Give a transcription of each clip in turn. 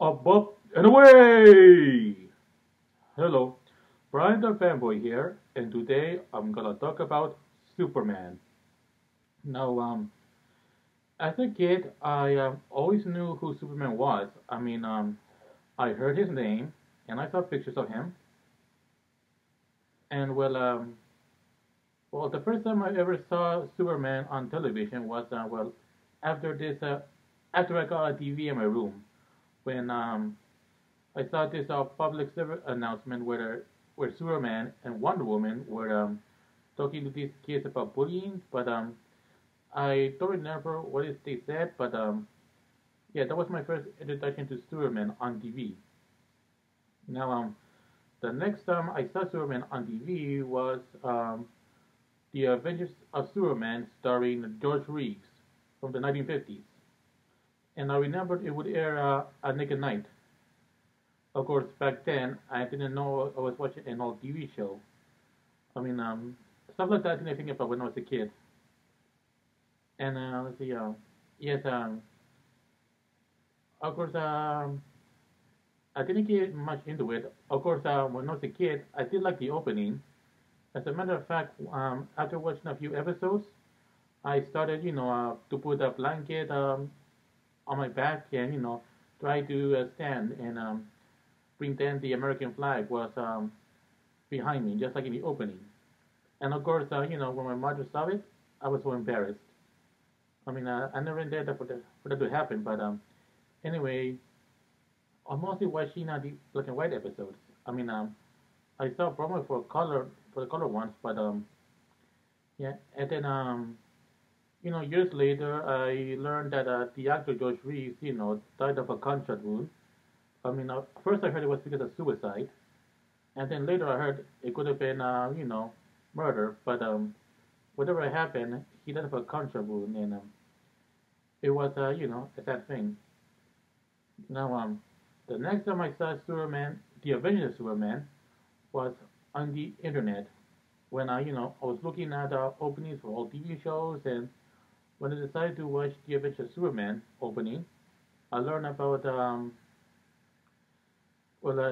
Up and away! Hello, Brian the Fanboy here, and today I'm gonna talk about Superman. Now, as a kid, I always knew who Superman was. I heard his name, and I saw pictures of him. And the first time I ever saw Superman on television was after this, after I got a TV in my room when I saw this public service announcement where Superman and Wonder Woman were talking to these kids about bullying, but I don't remember what they said, but yeah, that was my first introduction to Superman on TV. Now, the next time I saw Superman on TV was The Adventures of Superman, starring George Reeves from the 1950s, and I remembered it would air at Nick at Night. Of course, back then I didn't know I was watching an old TV show. I mean, stuff like that I didn't think about when I was a kid. And let's see, yes, of course, I didn't get much into it. Of course, when I was a kid, I did like the opening. As a matter of fact, after watching a few episodes, I started, to put a blanket on my back and, try to stand and pretend the American flag was behind me, just like in the opening. And of course, when my mother saw it, I was so embarrassed. I never intended for that to happen, but anyway, I'm mostly watching the black and white episodes. I mean, um, I saw promo for the color ones, but yeah, and then years later, I learned that the actor George Reeves, died of a gunshot wound. First I heard it was because of suicide, and then later I heard it could have been, murder. But whatever happened, he died of a gunshot wound, and it was, a sad thing. Now, the next time I saw Superman, The Avengers of Superman, was on the internet when I was looking at openings for all TV shows, and when I decided to watch The Avengers of Superman opening, I learned about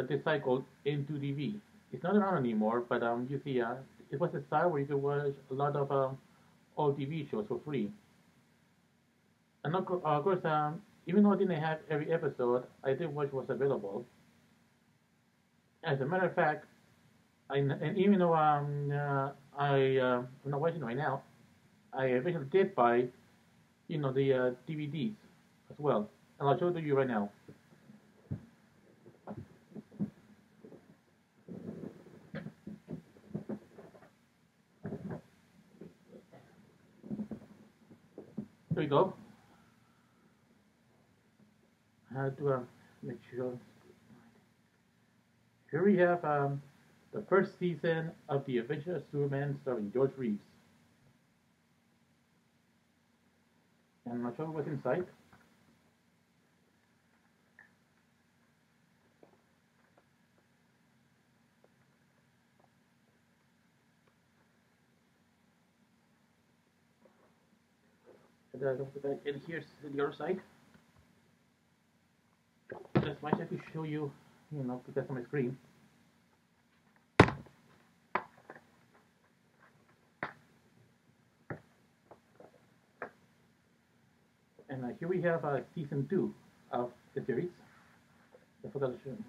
this site called Into TV. It's not around anymore, but you see, it was a site where you could watch a lot of old TV shows for free. And of course, even though I didn't have every episode, I did watch what's available. As a matter of fact, and even though I'm not watching right now, I eventually did buy, the DVDs as well, and I'll show it to you right now. Here we go. I had to make sure. Here we have the first season of The Adventure of Superman starring George Reeves. And I'll show you what's inside. And here's the other side. Just why I to show you, put that on my screen. And here we have season 2 of the series. I forgot to show you.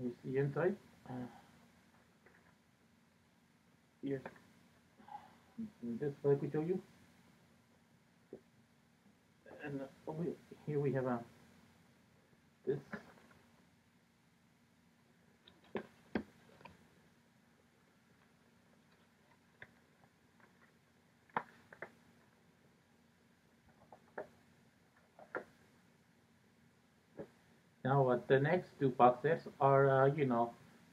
You see inside. Here, this I could show you. And here we have this. Now the next two box sets are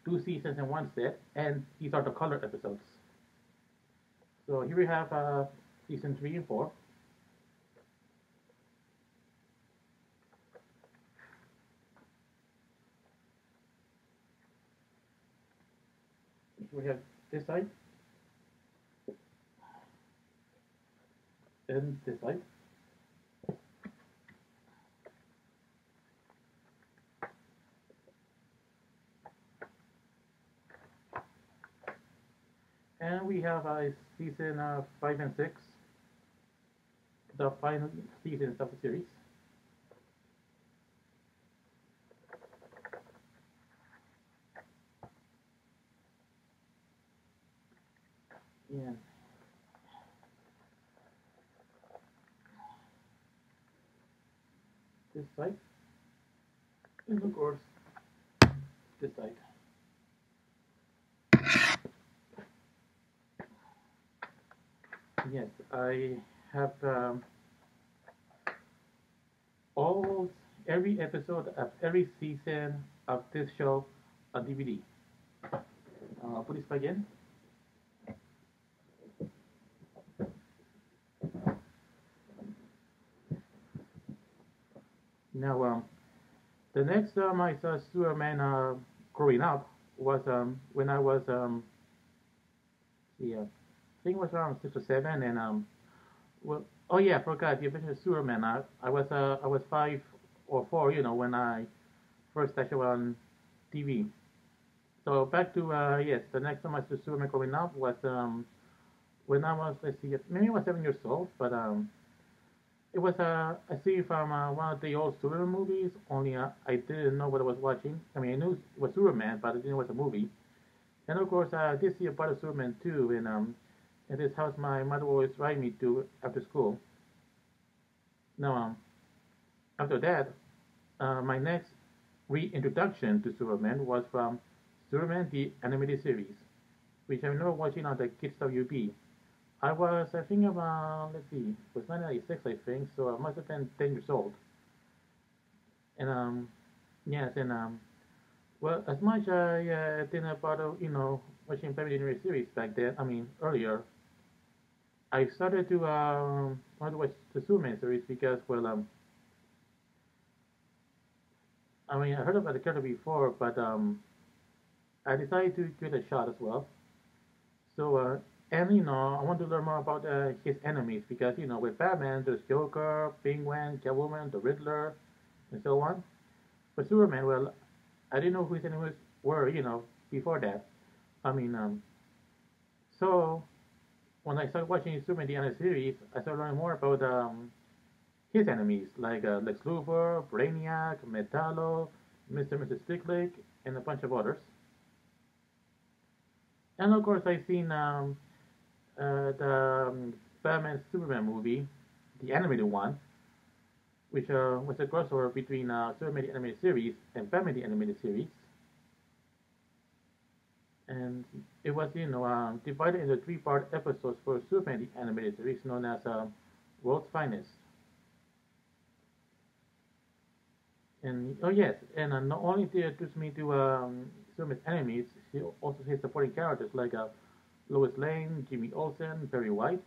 two seasons in one set, and these are the color episodes. So here we have season 3 and 4. Here we have this side. and this side. And we have season 5 and 6, the final seasons of the series. Yeah, this side, and of course this side. Yes, I have all every episode of every season of this show on DVD. Put this back in. Now, the next time I saw Superman growing up was when I was yeah, I think it was around 6 or 7, and well, oh yeah, I forgot you mentioned Superman. I was 5 or 4, when I first started on TV. So back to yes, the next time I saw Superman growing up was when I was, let's see, maybe I was 7 years old, but it was a scene from one of the old Superman movies. Only I didn't know what I was watching. I mean, I knew it was Superman, but I didn't know it was a movie. And of course, I did see a part of Superman too. In this house, my mother always drive me to after school. Now, after that, my next reintroduction to Superman was from Superman the Animated Series, which I remember watching on the Kids WB. I was, I think, about, let's see, it was 1996, I think, so I must have been 10 years old. And, yes, and, well, as much I didn't bother, watching family animated series back then, I mean, earlier, I started to, want to watch the Superman series because, well, I mean, I heard about the character before, but, I decided to give it a shot as well. So, and I want to learn more about his enemies because with Batman, there's Joker, Penguin, Catwoman, the Riddler, and so on. But Superman, well, I didn't know who his enemies were, before that. I mean, so when I started watching Superman the Animated Series, I started learning more about his enemies like Lex Luthor, Brainiac, Metallo, Mr. and Mrs. Sticklick, and a bunch of others. And of course, I've seen the Batman Superman movie, the animated one, which was a crossover between Superman the Animated Series and Batman the Animated Series. And it was, divided into three-part episodes for Superman the Animated Series, known as World's Finest. And oh yes, and not only did it introduce me to Superman's enemies, she also his supporting characters like Lois Lane, Jimmy Olsen, Perry White.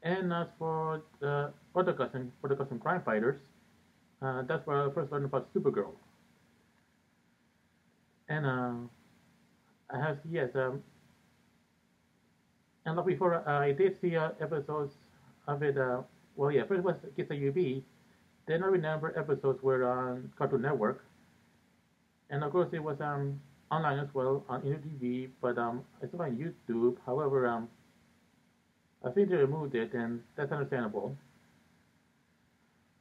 And as for the other custom crime fighters, that's where I first learned about Supergirl. And I have yes, and like before, I did see episodes of it. Well, yeah, first was Kids UB. Then I remember episodes were on Cartoon Network, and of course it was online as well on InterTV, but it's on YouTube. However, I think they removed it, and that's understandable.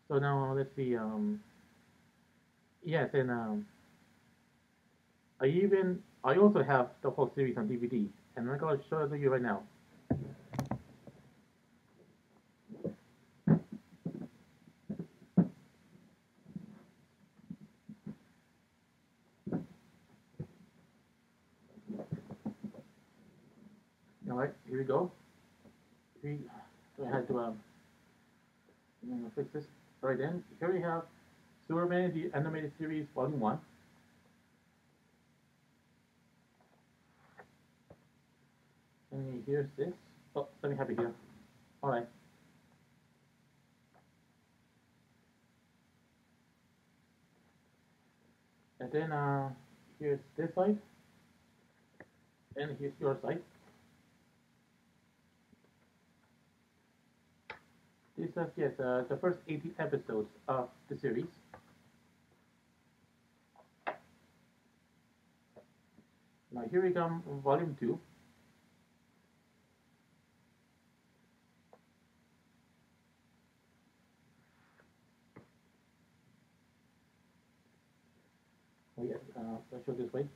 So now let's see. Yes, and I also have the whole series on DVD, and I'm gonna show it to you right now. All right, here we go. See, so I had to fix this. All right then. Here we have Superman the Animated Series Volume One, and here's this. Oh, let me have it here. All right, and then here's this side, and here's your side. This is yes, the first 18 episodes of the series. Now here we come, volume two. Oh yes, let's show this way.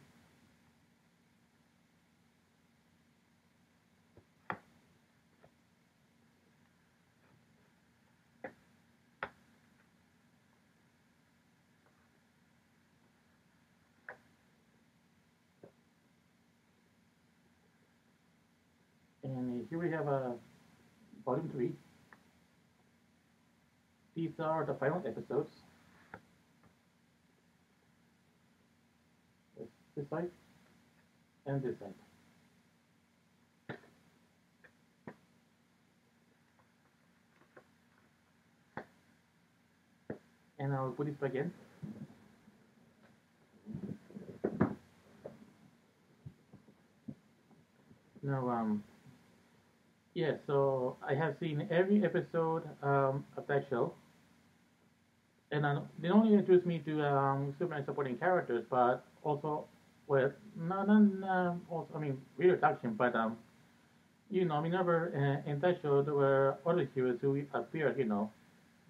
And here we have volume three. These are the final episodes. This side and this side. And I'll put this back in. Now, yeah, so I have seen every episode of that show. And they not only introduced me to Superman supporting characters, but also, well, also, I mean, reintroduction, but I mean, never in that show there were other heroes who appeared,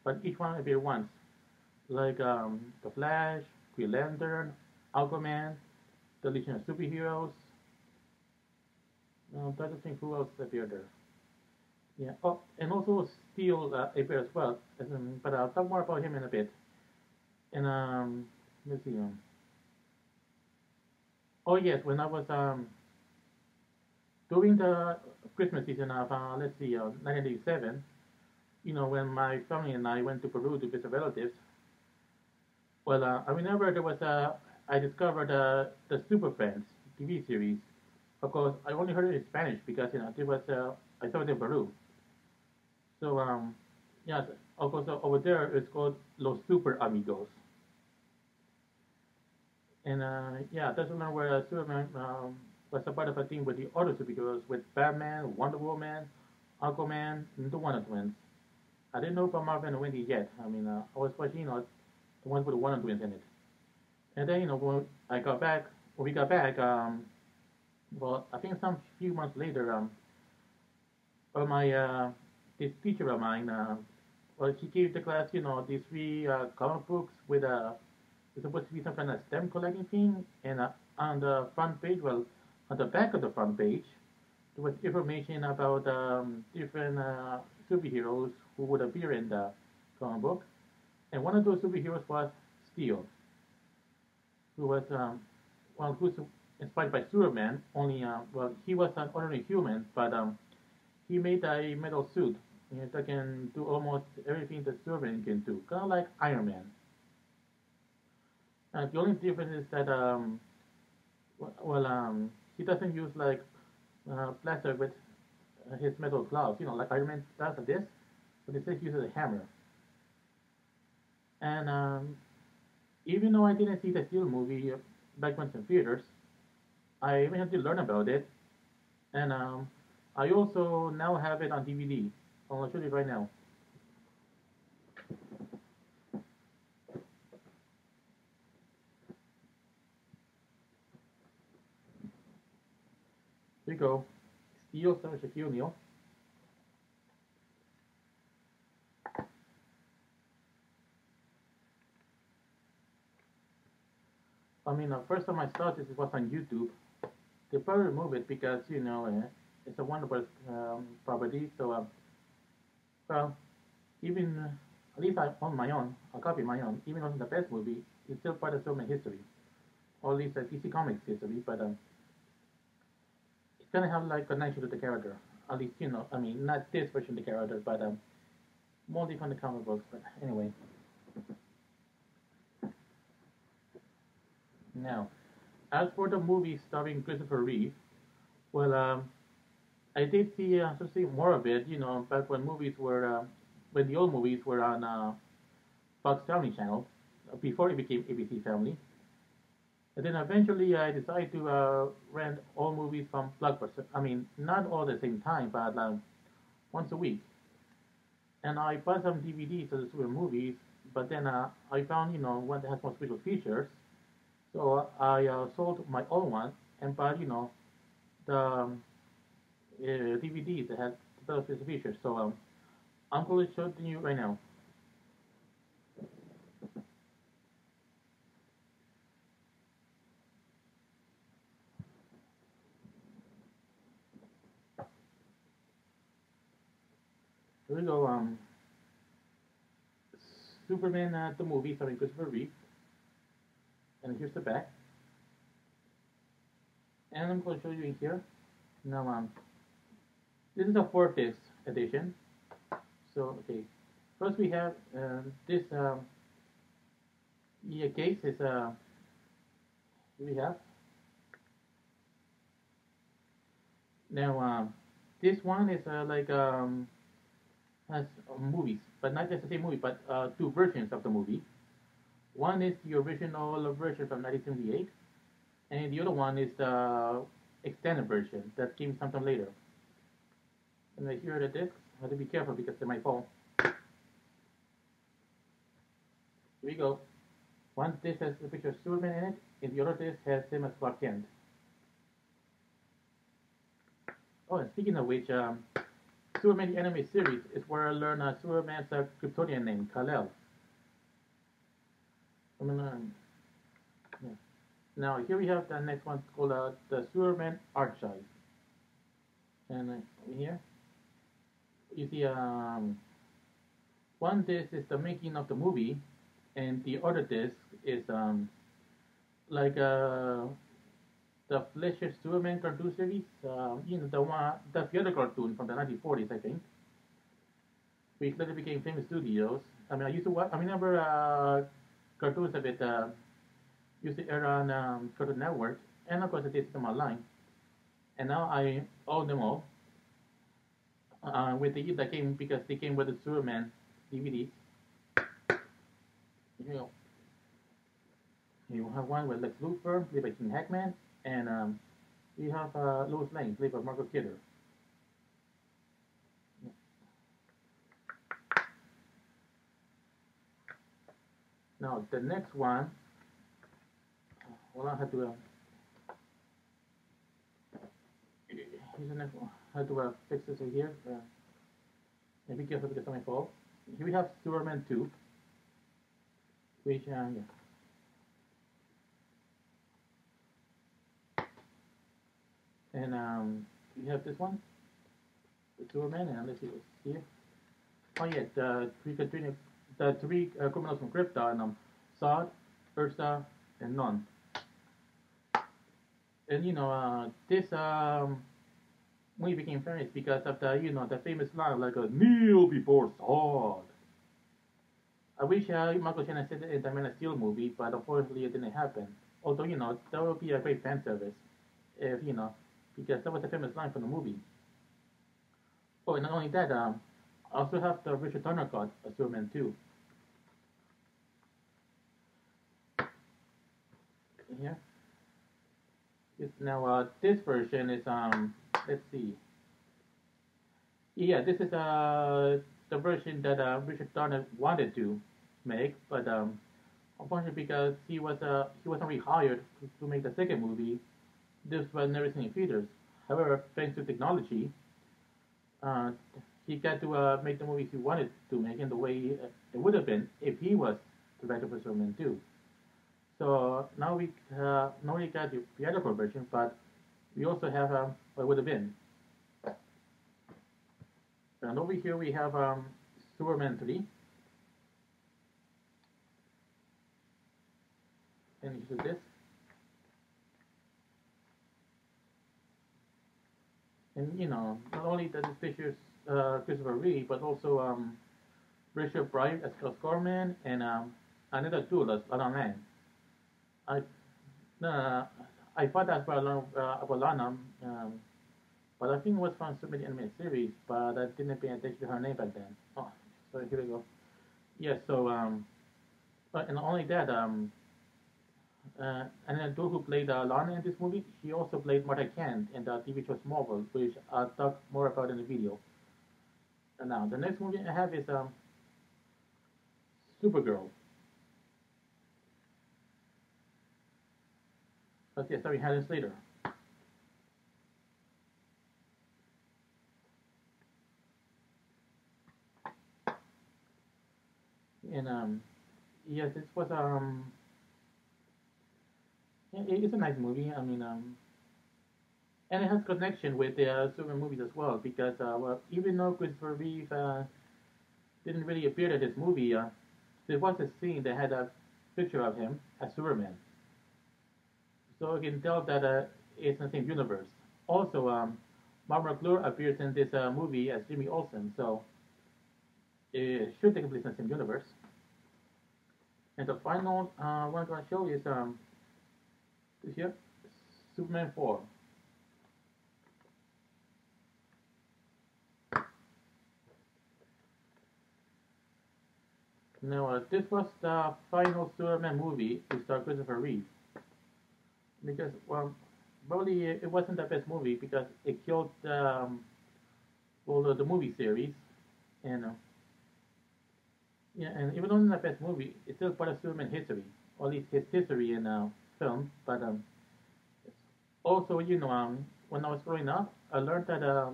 but each one appeared once, like the Flash, Green Lantern, Aquaman, the Legion of Superheroes. Trying to think who else appeared there. Yeah. Oh, and also Steel appeared as well. But I'll talk more about him in a bit. And let's see. Oh yes, when I was during the Christmas season of let's see, 1987. When my family and I went to Peru to visit relatives. Well, I remember there was I discovered the Super Friends TV series. Of course, I only heard it in Spanish because it was I saw it in Peru. So yeah, of course over there it's called Los Super Amigos. And yeah, that's one where Superman was a part of a team with the other superheroes with Batman, Wonder Woman, Aquaman, and the Wonder Twins. I didn't know about Marvel and Wendy yet. I mean, I was watching, the ones with the Wonder Twins in it. And then, when when we got back, well, I think some few months later, my this teacher of mine, well, she gave the class, these three comic books with it's supposed to be some kind of stem collecting thing, and on the front page, well, on the back of the front page, there was information about different superheroes who would appear in the comic book, and one of those superheroes was Steel, who was well, who's inspired by Superman. Only, well, he was an ordinary human, but he made a metal suit that can do almost everything that Superman can do, kind of like Iron Man. The only difference is that well, he doesn't use like plaster with his metal gloves, like Iron Man does like this, but instead he uses a hammer. And even though I didn't see the Steel movie back when it's in theaters, I eventually learned about it, and I also now have it on DVD. I'll show you right now. Here you go. Steel starring Shaquille O'Neal. I mean, first time I saw this, it was on YouTube. They probably remove it because it's a wonderful property. So, well, even at least I on my own, a copy of my own. Even though it's the best movie, it's still part of Superman history, or at least DC Comics history. But it's gonna have like a connection to the character. At least I mean, not this version of the character, but mostly from the comic books. But anyway, now as for the movie starring Christopher Reeve, well, I did see more of it. Back when the old movies were on Fox Family Channel, before it became ABC Family. And then eventually I decided to rent all movies from Blockbuster. I mean, not all at the same time, but once a week. and I bought some DVDs of the super movies, but then I found one that has more special features. So I sold my old one and bought the DVDs that had those special features. So I'm going to show it to you right now. Here we go. Superman the movie starring Christopher Reeve, and here's the back. And I'm going to show you here. Now this is a 4 disc edition. So okay, first we have this yeah, case is we have now this one is like has movies, but not just the same movie, but two versions of the movie. One is the original version from 1978, and the other one is the extended version that came sometime later. And here are the discs. I have to be careful because they might fall. Here we go. One disc has a picture of Superman in it, and the other disc has him as Clark Kent. Oh, and speaking of which, Superman the Anime Series is where I learned Superman's Kryptonian name, Kal-El. I mean, yeah. Now here we have the next one called the Superman Archive. And here you see one disc is the making of the movie, and the other disc is like the Fleischer Superman cartoon series. The one that's the other cartoon from the 1940s, I think, which later became Famous Studios. I mean, I used to watch. I remember cartoons of it used to air on Cartoon Network, and of course I did them online. And now I own them all with the that came because they came with the Superman DVDs. You know, you have one with Lex Luthor, played by King Hackman, and you have Lois Lane, played by Margot Kidder. Now the next one, well I had to here's the next one. I had to fix this right here. And be careful because something fall. Here we have Superman 2, which yeah. And we have this one, the Superman, and let's see what's here. Oh yeah, the three criminals from Krypton, Zod, Ursa, and Non. And this movie became famous because of the famous line like a kneel before Zod. I wish Michael Shannon said it in the Man of Steel movie, but unfortunately it didn't happen. Although that would be a great fan service if because that was a famous line from the movie. Oh, and not only that, I also have the Richard Donner cut of Superman 2. Here. Now, this version is, let's see. Yeah, this is the version that Richard Donner wanted to make, but unfortunately because he wasn't rehired to make the second movie, this was never seen in theaters. However, thanks to technology, uh, he got to make the movie he wanted to make in the way it would have been if he was director for Superman 2. So now we not only got the theatrical version, but we also have what would have been. And over here we have Superman 3. And here's this. And not only does it features Christopher Reeve, but also Richard Bright as Scorman and another two as Lana Lang. Uh, I thought that's about Lana, but I think it was from Super Animated Series, but I didn't pay attention to her name back then. Oh, so here we go. Yes, so but and not only that, and then those who played Lana in this movie, she also played Martha Kent in the TV show Smallville, which I'll talk more about in the video. And now the next movie I have is Supergirl. Okay, sorry, Helen Slater. And yes, this was it's a nice movie. I mean and it has connection with the Superman movies as well because well, even though Christopher Reeve didn't really appear in this movie, there was a scene that had a picture of him as Superman, so you can tell that it's in the same universe. Also, Mark McClure appears in this movie as Jimmy Olsen, so it should take place in the same universe. And the final one I'm going to show is this here, Superman 4. Now, this was the final Superman movie to star Christopher Reeve because, well, probably it wasn't the best movie because it killed well, the movie series, and yeah, and even though it's not the best movie, it's still part of Superman history, or at least his history in film. But also, when I was growing up, I learned that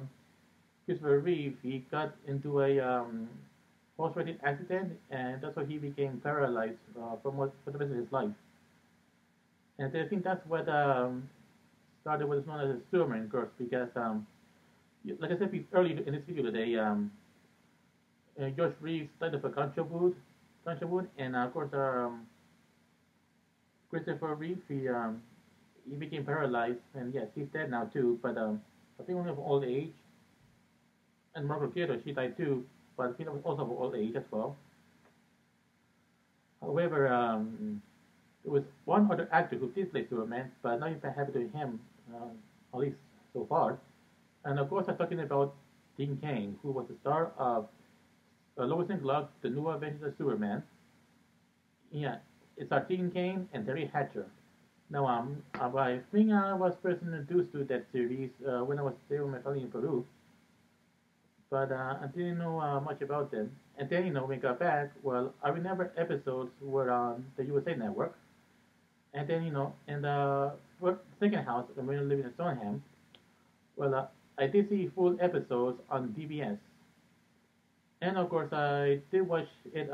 Christopher Reeve he got into a horse-riding accident, and that's why he became paralyzed for the rest of his life. And I think that's what started what is known as the Superman curse, because like I said earlier in this video today, Josh Reeves died of a gunshot wound, and of course, Christopher Reeve he became paralyzed, and yes, he's dead now too. But I think only of old age. And Margaret Kidder, she died too, but she was also of old age as well. However, there was one other actor who did play Superman, but nothing bad happened to him, at least so far. And of course, I'm talking about Dean Cain, who was the star of Lois and Clark, The New Adventures of Superman. Yeah, it's our Dean Cain and Terry Hatcher. Now, I think I was first introduced to that series when I was there with my family in Peru, but I didn't know much about them. And then, when we got back, well, I remember episodes were on the USA Network, and then, in the second house when we were living in Stoneham, well, I did see full episodes on DBS. And of course, I did watch it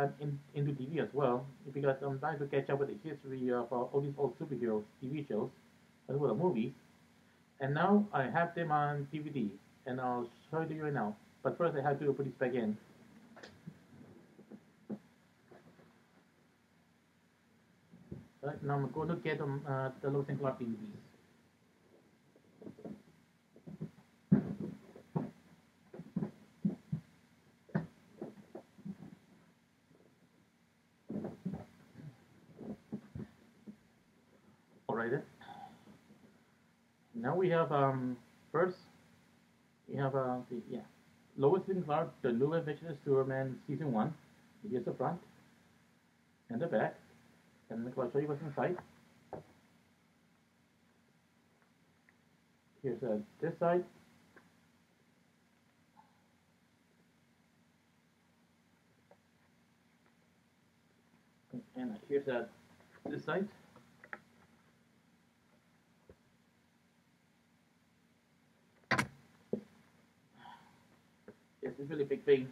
into TV as well because I'm trying to catch up with the history of all these old superhero TV shows as well as movies. And now I have them on DVD, and I'll show it to you right now. But first, I have to put this back in. Right, now I'm going to get the Lois and Clark DVDs. All right. Now we have first we have the yeah Lois and Clark, The New Adventures of Superman Season 1. Here's the front and the back, and I'll show you what's inside. Here's this side, and here's this side. It's a really big thing.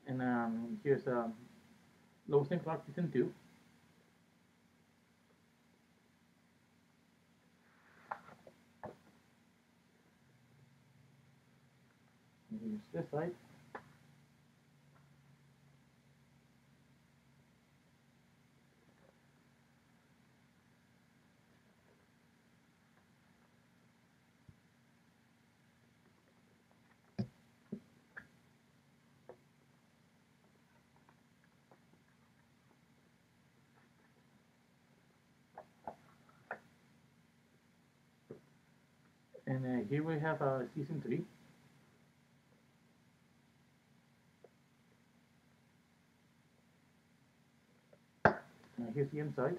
And here's Lois and Clark Season 2. And here's this side. And here we have Season 3. here's the inside.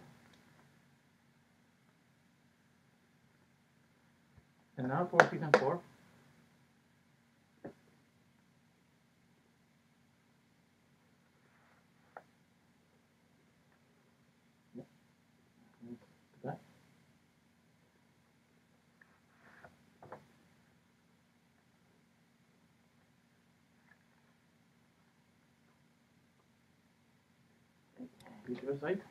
And now for season 4. Okay. Here's the website.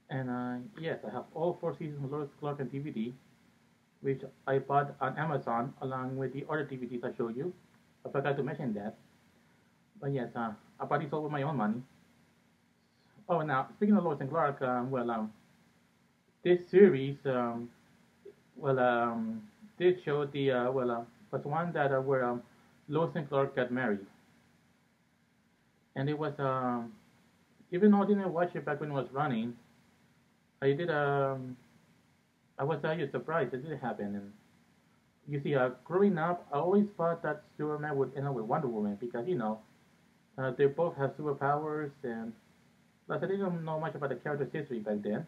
And yes, I have all 4 seasons of Lois Clark on DVD, which I bought on Amazon along with the other DVDs I showed you. I forgot to mention that. But yes, I bought these all with my own money. Oh, now speaking of Lois and Clark, this series, well, did show the was one that where Lois and Clark got married, and it was even though I didn't watch it back when it was running, I did I was surprised it did happen. And you see, growing up, I always thought that Superman would end up with Wonder Woman because they both have superpowers, and plus I didn't know much about the character's history back then.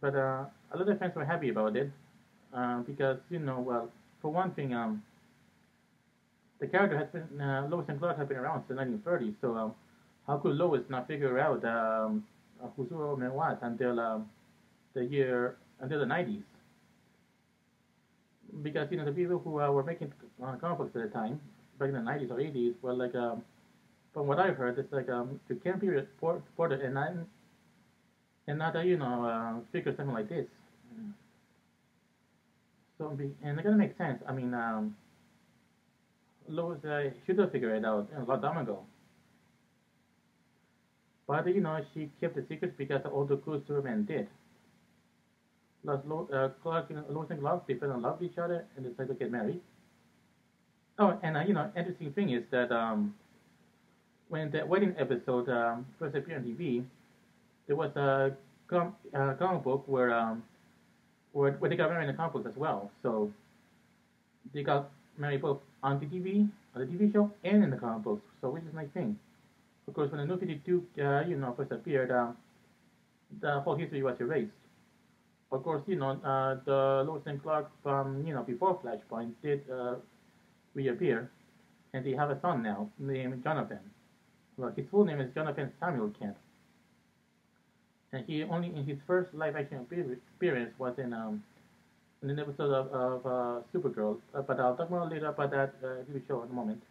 But a lot of fans were happy about it because for one thing, the character has been Lois and Clark have been around since the 1930s. So how could Lois not figure out who Superman was until the 90s? Because the people who were making comic books at the time, back in the 90s or 80s, were like from what I've heard, it's like you can't be reported and not figure something like this. So and it gonna make sense. I mean, Lois should have figured it out a long time ago. But she kept the secrets because all the cool Superman did. Plus, Clark and Lois and Clark, they fell in love with each other and decided to get married. Oh, and interesting thing is that when the wedding episode first appeared on TV, there was a comic book where they got married in the comic book as well. So they got married both on the TV show, and in the comic books. So which is a nice thing. Of course, when the New 52, first appeared, the whole history was erased. Of course, the Lois and Clark from before Flashpoint did reappear, and they have a son now named Jonathan. Well, his full name is Jonathan Samuel Kent, and he only in his first live action appearance was in an episode of Supergirl. But I'll talk more later about that TV show in a moment.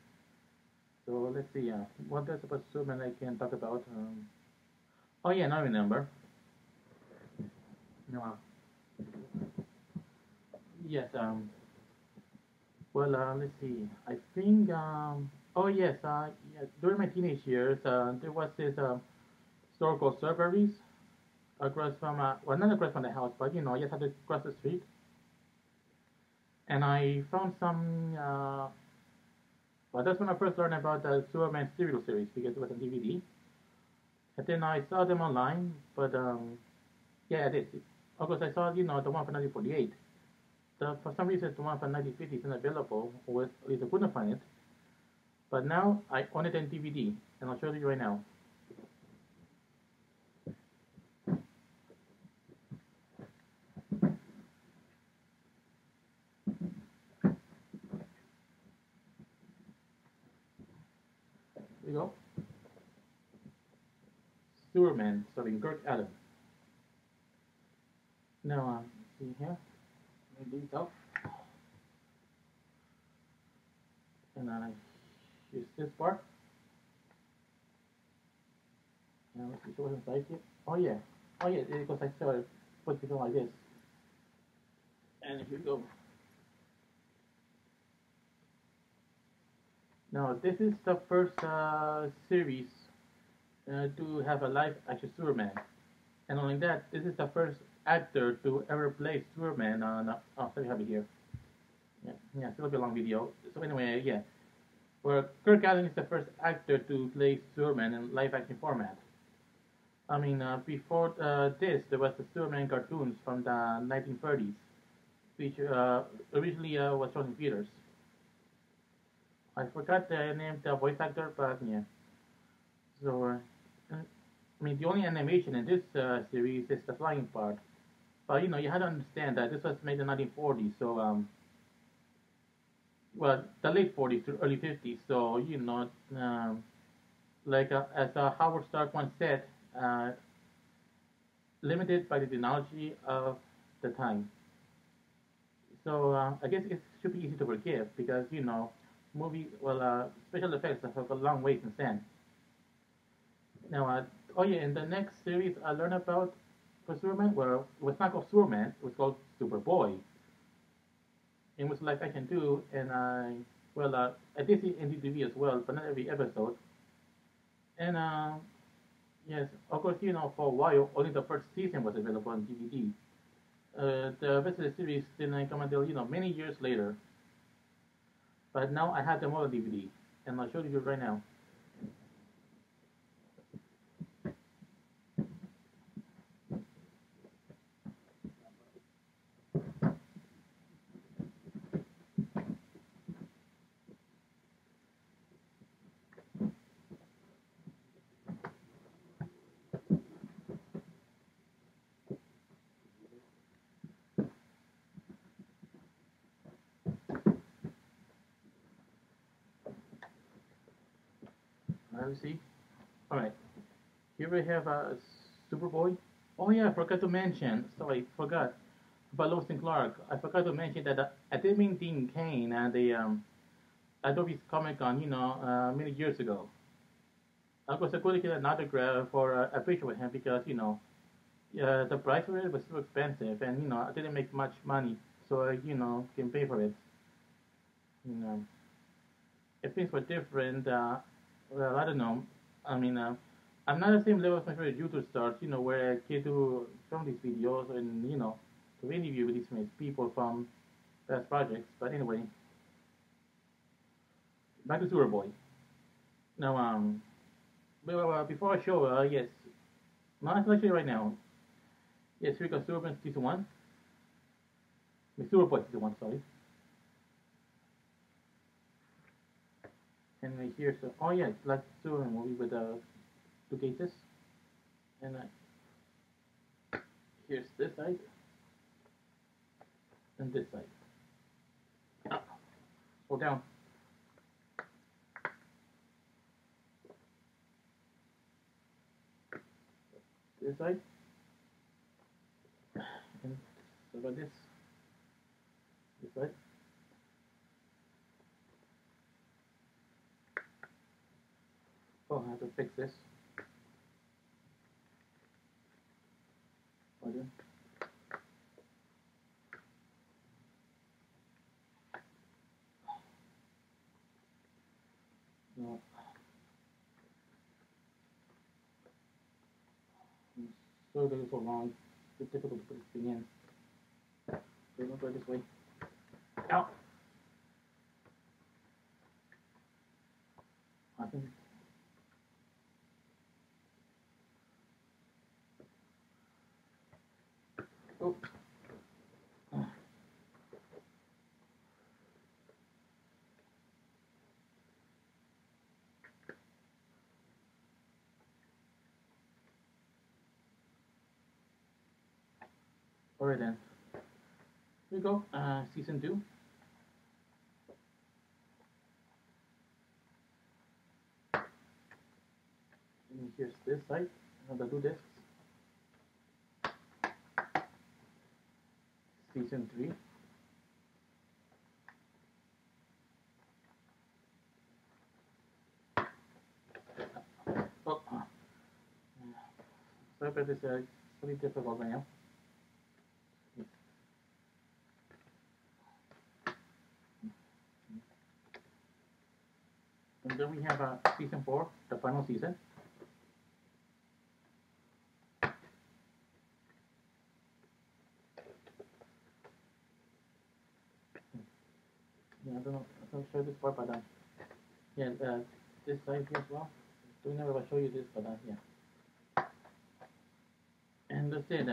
So let's see. What else about Superman I can talk about? Oh yeah, now I remember. No, yes. Well, let's see. I think. Oh yes. Yeah, during my teenage years, there was this store called Strawberries across from well, not across from the house, but I just had to cross the street, and I found some. Well, that's when I first learned about the Superman serial series because it was on DVD. And then I saw them online, but yeah, I did. Of course, I saw the one from 1948. For some reason, the one from 1950 is unavailable, or at least I couldn't find it. But now I own it on DVD, and I'll show you right now. Here you go. Superman, starring Kirk Adams. Now, see here. Let me these out. And I use this part. Now let's see what's inside here. Oh yeah. Oh yeah, because I saw it put it like this. And here we go. Now this is the first series to have a live action Superman. And only that, this is the first actor to ever play Superman on. Oh, let me have it here. Yeah, it's a little bit long video. So anyway, yeah. Well, Kirk Allen is the first actor to play Superman in live action format. Before this, there was the Superman cartoons from the 1930s, which originally was shown in theaters. I forgot the name of the voice actor, but yeah. So, the only animation in this series is the flying part. But you had to understand that this was made in 1940s, so well, the late 40s to early 50s. So as Howard Stark once said, uh, limited by the technology of the time. So I guess it should be easy to forgive because special effects have a long way since then. Now, oh yeah, in the next series I learned about for Superman, well, it was not called Superman, it was called Superboy. It was live action too, and I did see in TV as well, but not every episode. And yes, of course, for a while, only the first season was available on DVD. The rest of the series didn't come until many years later. But now I have them all on DVD, and I'll show you right now. Let me see. All right, here we have Superboy. Oh yeah, I forgot to mention. Sorry, forgot about Lois and Clark. I forgot to mention that I did meet Dean Cain at the Adobe's Comic Con, many years ago. I was going to get an autograph for a picture with him because the price for it was too expensive, and I didn't make much money, so I can pay for it. You know, if things were different, well, I don't know. I mean, I'm not the same level as my favorite YouTube stars, where I get to film these videos and to interview with these people from past projects. But anyway, back to Superboy. Now, before I show, yes, not actually right now. Yes, here we go. Superman season one. Superboy season one. Sorry. And here's oh yeah, it's like Superman movie with two cases. And here's this side and this side. Hold down. This side. And what about this? This side. Oh, I have to fix this. Pardon. No. So this is so long. It's difficult to put this thing in. So we'll go this way. Ow! I think. Oh. Alright then. Here we go. Season 2. And here's this side. The two discs. Season 3. Oh. Sorry about this. It's pretty difficult right now. And then we have season 4, the final season. Yeah, I don't know. I'll show this part, but yeah, this side here as well. Don't know if I show you this, but yeah. And that's it.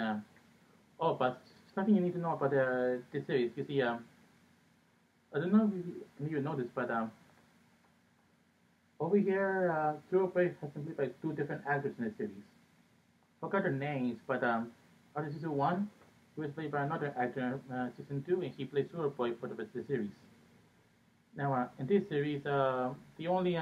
Oh, but something you need to know about this series. You see, I don't know if you noticed, but over here, True Place has been played by two different actors in the series. Forgot their names, but on season one, he was played by another actor. Season two, and he played Superboy for the rest of the series. Now, in this series, the only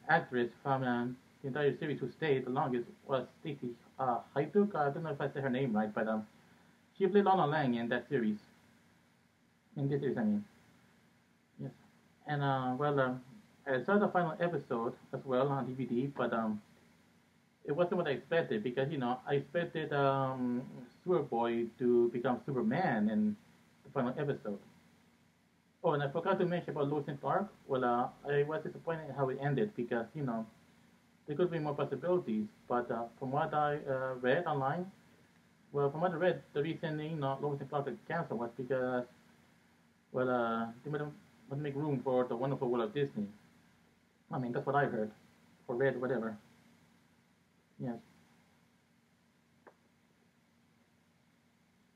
actress from the entire series who stayed the longest was Stacey Haiduk. I don't know if I said her name right, but she played Lana Lang in that series. In this series, I mean. Yes. And I saw the final episode as well on DVD, but it wasn't what I expected because I expected Superboy to become Superman in the final episode. Oh, and I forgot to mention about Lewis and Clark. Well, I was disappointed in how it ended because there could be more possibilities. But from what I read online, well, from what I read, the reason Lewis and Clark got canceled was because they wouldn't make room for the Wonderful World of Disney. I mean, that's what I heard or read, whatever. Yes.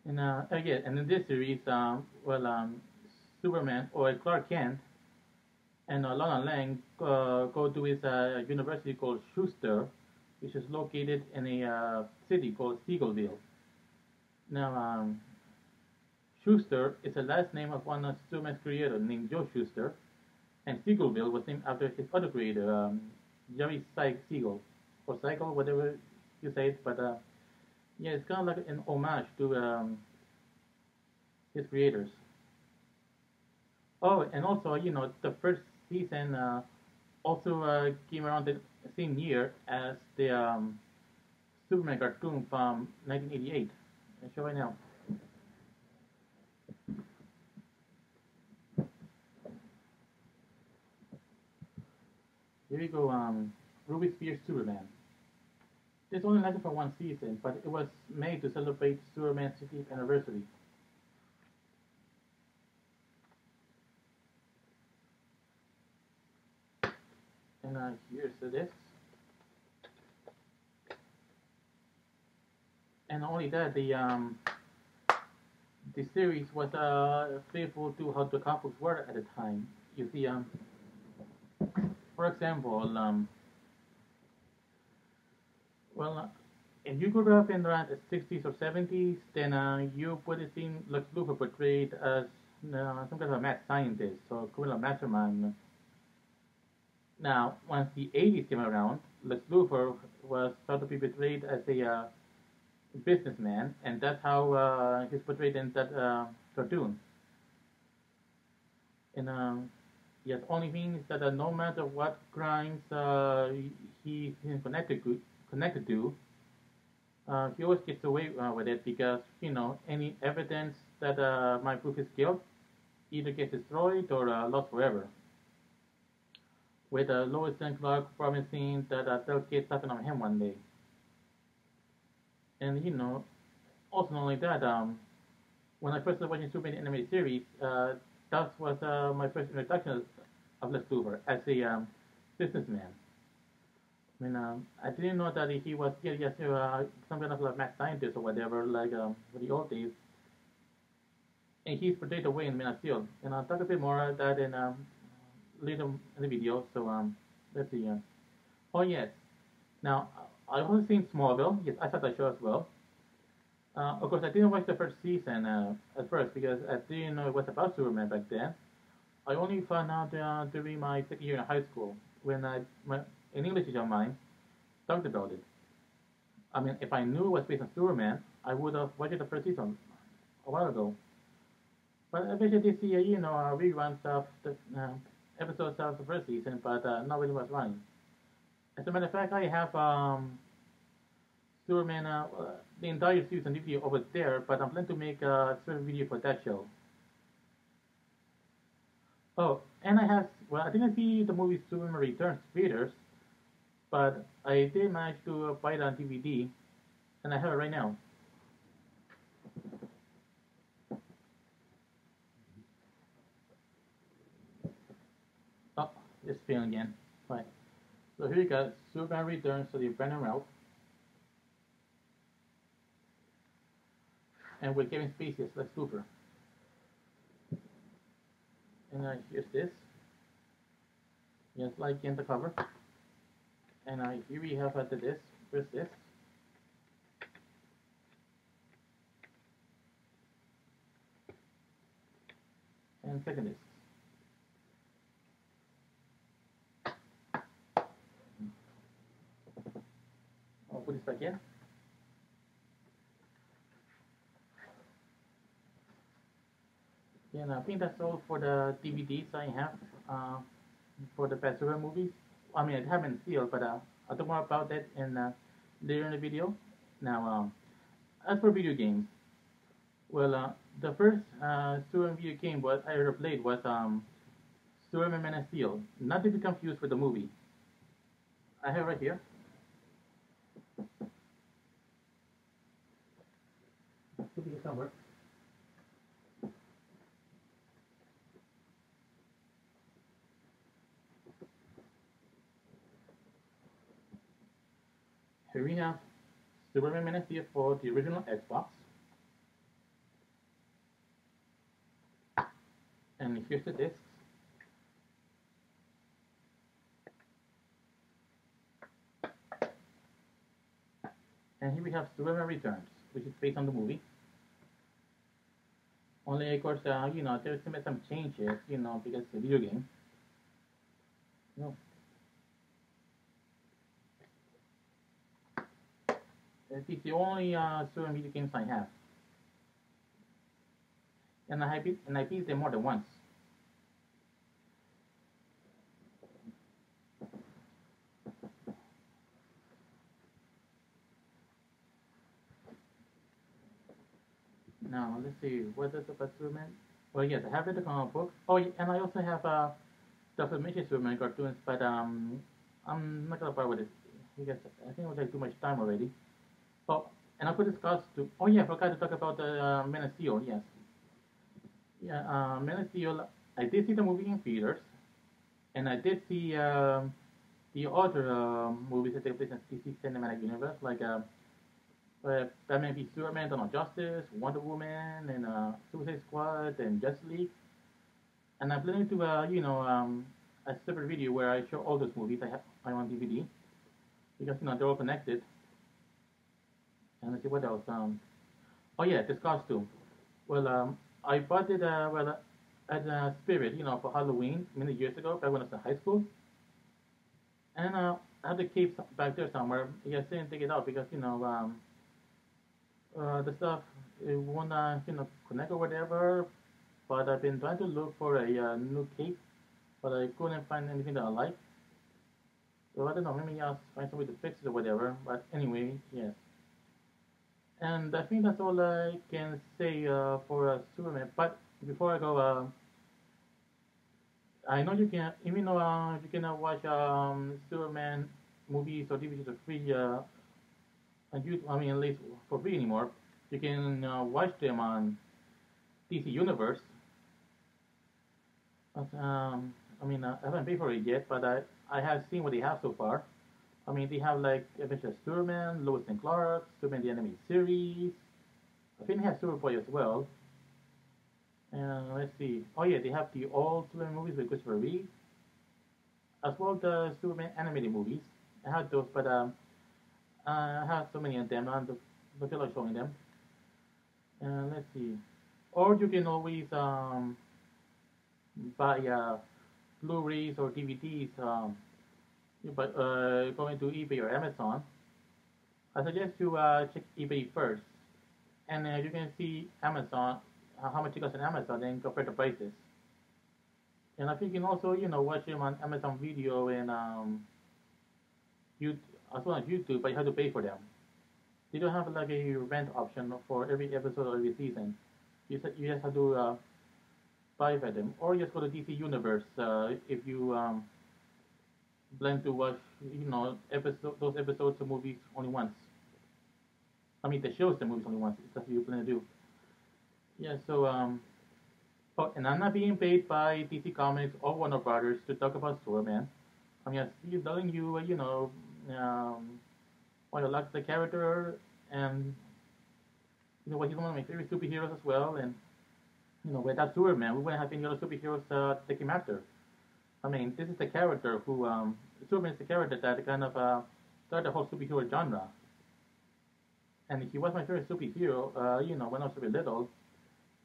And yeah, and in this series, Superman or Clark Kent and Lana Lang go to his university called Schuster, which is located in a city called Seagullville. Now, Schuster is the last name of one of Superman's creator named Joe Schuster, and Seagullville was named after his other creator, Jerry Siegel, or Siegel, whatever you say it. But yeah, it's kind of like an homage to his creators. Oh, and also, the first season also came around the same year as the Superman cartoon from 1988. I show right now. Here we go. Ruby Spears Superman. This only lasted for one season, but it was made to celebrate Superman's 50th anniversary. And here's the disc. And not only that, the series was faithful to how the comic books were at the time. You see, for example, well, if you grew up in around the 60s or 70s, then you would have seen Lex Luthor portrayed as some kind of a mad scientist or criminal mastermind. Now, once the 80s came around, Lex Luthor was thought to be portrayed as a businessman, and that's how he's portrayed in that cartoon. And yes, only means that no matter what crimes he's connected to, he always gets away with it because any evidence that might prove his guilt either gets destroyed or lost forever. With Lois and Clark promising that they'll get something on him one day. And also not only that, when I first started watching Superman animated series, that was my first introduction of Lex Luthor as a businessman. I mean, I didn't know that he was just some kind of like mad scientist or whatever, like for the old days. And he's portrayed away in Man of Steel. And I'll talk a bit more about that in later in the video. So let's see. Oh yes. Now I also seen Smallville. Yes, I saw that show as well. Of course, I didn't watch the first season at first because I didn't know it was about Superman back then. I only found out during my second year in high school when an English teacher of mine talked about it. I mean, if I knew it was based on Superman, I would have watched the first season a while ago. But eventually this year, reruns of the episodes of the first season, but not really was running. As a matter of fact, I have Superman, the entire season video over there, but I'm planning to make a certain video for that show. Oh, and I didn't see the movie Superman Returns theaters, but I did manage to buy it on DVD, and I have it right now. Oh, it's failing again. Right. So here you go, Superman Returns to the Brandon route. and with Kevin Spacey as Lex Luthor. And here's this, just like in the cover. And here we have the disc, first disc. And second disc. I'll put this back in. And I think that's all for the DVDs I have for the Pasura movies. I mean, I haven't sealed, but I'll talk more about that later in the video. Now, as for video games, well, the first Superman video game what I ever played was Superman Man of Steel. Not to be confused with the movie. I have it right here. Should be somewhere. Here we have Superman Man of Steel for the original Xbox. And here's the discs. And here we have Superman Returns, which is based on the movie. Only, of course, you know, there's some changes, you know, because it's a video game. No. It's the only Superman video games I have. And I beat them more than once. Now, let's see, what is about Superman? Well, yes, I have read the comic book. Oh, yeah, and I also have the Filmation Superman cartoons, but I'm not gonna bother with it because I think it would take too much time already. Oh, and I could discuss to. Oh yeah, I forgot to talk about the Man of Steel. Yes, yeah, Man of Steel. I did see the movie in theaters, and I did see the other movies that take place in DC Cinematic Universe, like Batman v Superman, Dawn of Justice, Wonder Woman, and Suicide Squad, and Justice League. And I'm planning to, a separate video where I show all those movies I on DVD because you know they're all connected. And let's see what else. Oh yeah, this costume. Well, I bought it at Spirit, you know, for Halloween many years ago, back when I was in high school. And I had the cape back there somewhere. Yeah, I didn't take it out because you know the stuff it won't connect or whatever. But I've been trying to look for a new cape, but I couldn't find anything that I like. So I don't know, maybe I'll find some way to fix it or whatever. But anyway, yes. And I think that's all I can say for Superman. But before I go, I know you can, even though you cannot watch Superman movies or DVDs for free on YouTube, I mean, at least for free anymore. You can watch them on DC Universe. But, I mean, I haven't paid for it yet, but I have seen what they have so far. I mean, they have like Adventures of Superman, Lois and Clark, Superman the Animated Series. I think they have Superboy as well. And let's see. Oh yeah, they have the old Superman movies with Christopher Reeve, as well as the Superman animated movies. I have those, but I have so many of them. I don't feel like showing them. And let's see. Or you can always buy Blu-rays or DVDs. But going to eBay or Amazon, I suggest you check eBay first, and you can see Amazon how much it costs on Amazon, and compare the prices. And I think you can also watch them on Amazon Video and you as well as YouTube, but you have to pay for them. They don't have like a rent option for every episode or every season. You just have to buy for them, or just go to DC Universe if you plan to watch those episodes of movies only once. I mean the shows the movies only once. If that's what you plan to do. Yeah. So oh, and I'm not being paid by DC Comics or Warner Brothers to talk about Superman. I'm just telling you, why you like the character and he's one of my favorite superheroes as well. And without Superman, we wouldn't have any other superheroes to take him after. I mean, this is the character who Superman is the character that kind of started the whole superhero genre. And he was my favorite superhero, when I was very little.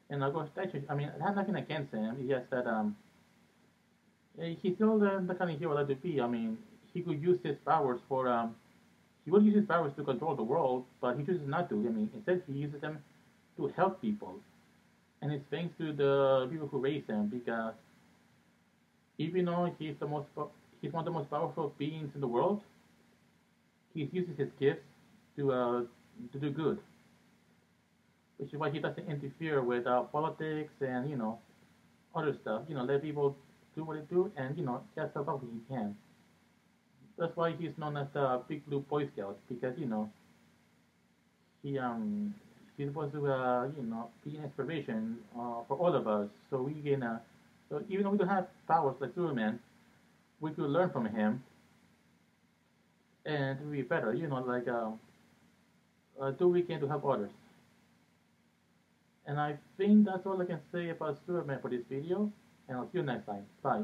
And of course, actually, I mean, I have nothing against him. He has that he's still the kind of hero that to be. I mean, he could use his powers for he would use his powers to control the world, but he chooses not to. I mean, instead he uses them to help people, and it's thanks to the people who raised him because even though he's one of the most powerful beings in the world, he uses his gifts to uh, to do good, which is why he doesn't interfere with politics and other stuff. Let people do what they do, and just help out what he can. That's why he's known as the Big Blue Boy Scout because he he's supposed to be an inspiration for all of us. So even though we don't have powers like Superman, we could learn from him and be better. Like do what we can to help others. And I think that's all I can say about Superman for this video. And I'll see you next time. Bye.